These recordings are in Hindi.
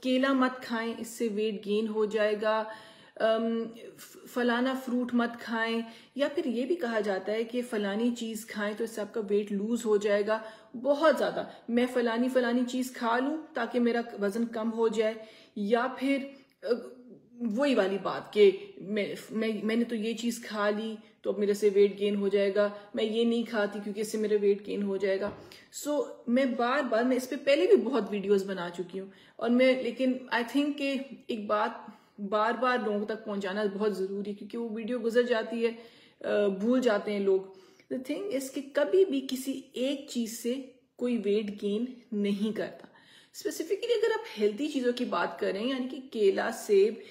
केला मत खाएं, इससे वेट गेन हो जाएगा, फलाना फ्रूट मत खाएं, या फिर ये भी कहा जाता है कि फलानी चीज़ खाएं तो इससे आपका वेट लूज हो जाएगा बहुत ज़्यादा, मैं फलानी चीज़ खा लूं ताकि मेरा वज़न कम हो जाए, या फिर वही वाली बात कि मैंने तो ये चीज़ खा ली तो अब मेरे से वेट गेन हो जाएगा, मैं ये नहीं खाती क्योंकि इससे मेरा वेट गेन हो जाएगा। मैं मैं इस पे पहले भी बहुत वीडियोस बना चुकी हूँ, और लेकिन आई थिंक कि एक बात बार बार लोगों तक पहुंचाना बहुत ज़रूरी है, क्योंकि वो वीडियो गुजर जाती है, भूल जाते हैं लोग। द थिंग इज कि कभी भी किसी एक चीज़ से कोई वेट गेन नहीं करता। स्पेसिफिकली अगर आप हेल्थी चीज़ों की बात करें, यानी कि केला, सेब,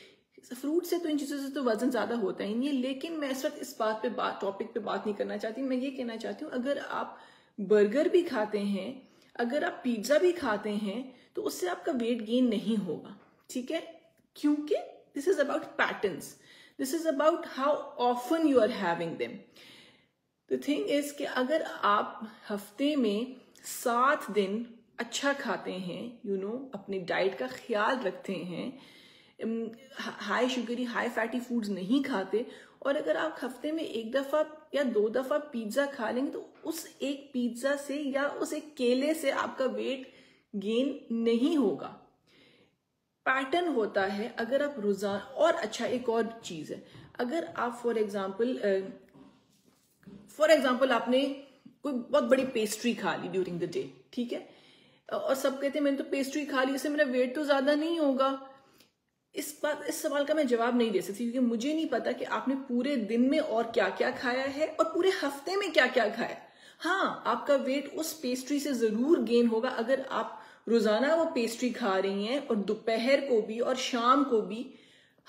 फ्रूट से तो इन चीज़ों से तो वजन ज़्यादा होता ही नहीं है। लेकिन मैं इस वक्त इस टॉपिक पे बात नहीं करना चाहती। मैं ये कहना चाहती हूँ, अगर आप बर्गर भी खाते हैं, अगर आप पिज्ज़ा भी खाते हैं, तो उससे आपका वेट गेन नहीं होगा, ठीक है? क्योंकि this is about patterns, this is about how often you are having them. The thing is कि अगर आप हफ्ते में 7 दिन अच्छा खाते हैं, अपनी डाइट का ख्याल रखते हैं, high sugary high fatty foods नहीं खाते, और अगर आप हफ्ते में 1 दफा या 2 दफा पिज्जा खा लेंगे, तो उस एक पिज्जा से या उस एक केले से आपका वेट गेन नहीं होगा। पैटर्न होता है अगर आप रोजाना, और अच्छा एक और चीज है, अगर आप फॉर एग्जाम्पल आपने कोई बहुत बड़ी पेस्ट्री खा ली ड्यूरिंग द डे, ठीक है, और सब कहते हैं मैंने तो पेस्ट्री खा ली, इससे मेरा वेट तो ज्यादा नहीं होगा। इस सवाल का मैं जवाब नहीं दे सकती, क्योंकि मुझे नहीं पता कि आपने पूरे दिन में और क्या क्या खाया है और पूरे हफ्ते में क्या क्या खाया। हाँ, आपका वेट उस पेस्ट्री से जरूर गेन होगा अगर आप रोजाना वो पेस्ट्री खा रही हैं, और दोपहर को भी और शाम को भी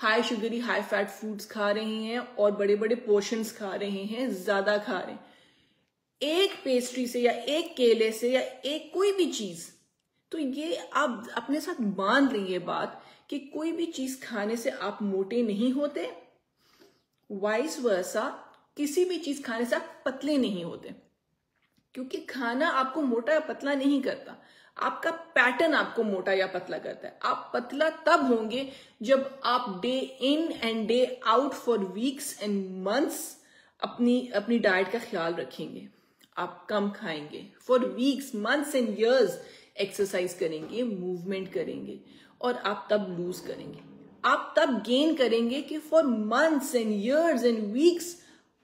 high sugary high fat foods खा रही हैं, और बड़े बड़े पोर्शंस खा रहे हैं, ज्यादा खा रहे हैं। एक पेस्ट्री से या एक केले से या एक कोई भी चीज, तो ये आप अपने साथ मान रही है बात कि कोई भी चीज खाने से आप मोटे नहीं होते, वाइस वर्सा किसी भी चीज खाने से आप पतले नहीं होते, क्योंकि खाना आपको मोटा या पतला नहीं करता, आपका पैटर्न आपको मोटा या पतला करता है। आप पतला तब होंगे जब आप day in and day out for weeks and months अपनी डाइट का ख्याल रखेंगे, आप कम खाएंगे, for weeks months and years exercise करेंगे, मूवमेंट करेंगे, और आप तब लूज करेंगे, आप तब गेन करेंगे कि for months and years and weeks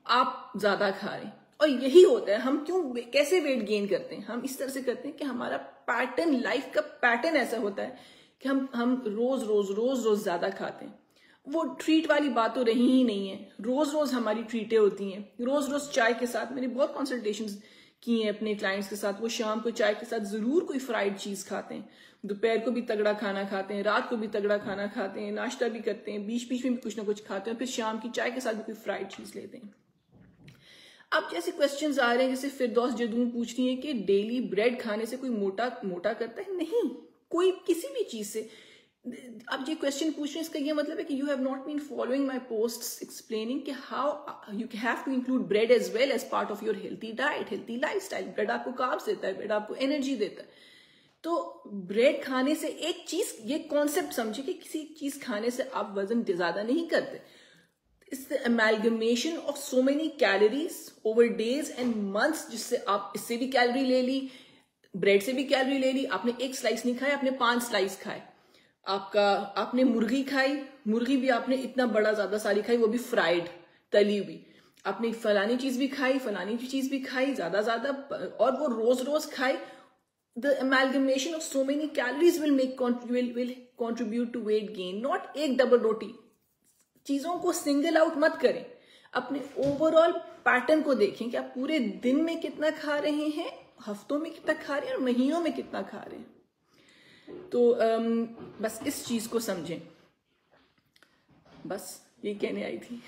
आप ज्यादा खा रहे हैं। और यही होता है, हम कैसे वेट गेन करते हैं, हम इस तरह से करते हैं कि हमारा पैटर्न, लाइफ का पैटर्न ऐसा होता है कि हम रोज ज्यादा खाते हैं। वो ट्रीट वाली बात तो रही ही नहीं है, रोज हमारी ट्रीटें होती हैं, रोज चाय के साथ। मैंने बहुत कंसल्टेशंस की हैं अपने क्लाइंट्स के साथ, वो शाम को चाय के साथ जरूर कोई फ्राइड चीज खाते हैं, दोपहर को भी तगड़ा खाना खाते हैं, रात को भी तगड़ा खाना खाते हैं, नाश्ता भी करते हैं, बीच बीच में भी कुछ ना कुछ खाते हैं, फिर शाम की चाय के साथ भी कोई फ्राइड चीज लेते हैं। अब जैसे क्वेश्चंस आ रहे हैं, जैसे फिरदौस जदून पूछ रही है कि डेली ब्रेड खाने से कोई मोटा करता है? नहीं, कोई किसी भी चीज से। अब ये क्वेश्चन पूछ रहे हैं, इसका ये मतलब है कि you have not been following my posts explaining कि how you have to include bread as well as part of your healthy diet, healthy lifestyle. Bread आपको कार्ब्स देता है, ब्रेड आपको एनर्जी देता है। तो ब्रेड खाने से एक चीज, ये कॉन्सेप्ट समझिए कि किसी चीज खाने से आप वजन ज्यादा नहीं करते। It's the amalgamation of so many calories over days and months, जिससे आप इससे भी कैलोरी ले ली, ब्रेड से भी कैलोरी ले ली, आपने एक स्लाइस नहीं खाया, आपने 5 स्लाइस खाए, आपने मुर्गी खाई, मुर्गी भी आपने इतना बड़ा ज्यादा सारी खाई, वो भी फ्राइड तली हुई, आपने फलानी चीज भी खाई, फलानी चीज भी खाई ज्यादा, और वो रोज खाई। The amalgamation of so many calories will contribute to weight gain, not एक डबल रोटी। चीजों को सिंगल आउट मत करें, अपने ओवरऑल पैटर्न को देखें कि आप पूरे दिन में कितना खा रहे हैं, हफ्तों में कितना खा रहे हैं, और महीनों में कितना खा रहे हैं। तो बस इस चीज को समझें, बस ये कहने आई थी।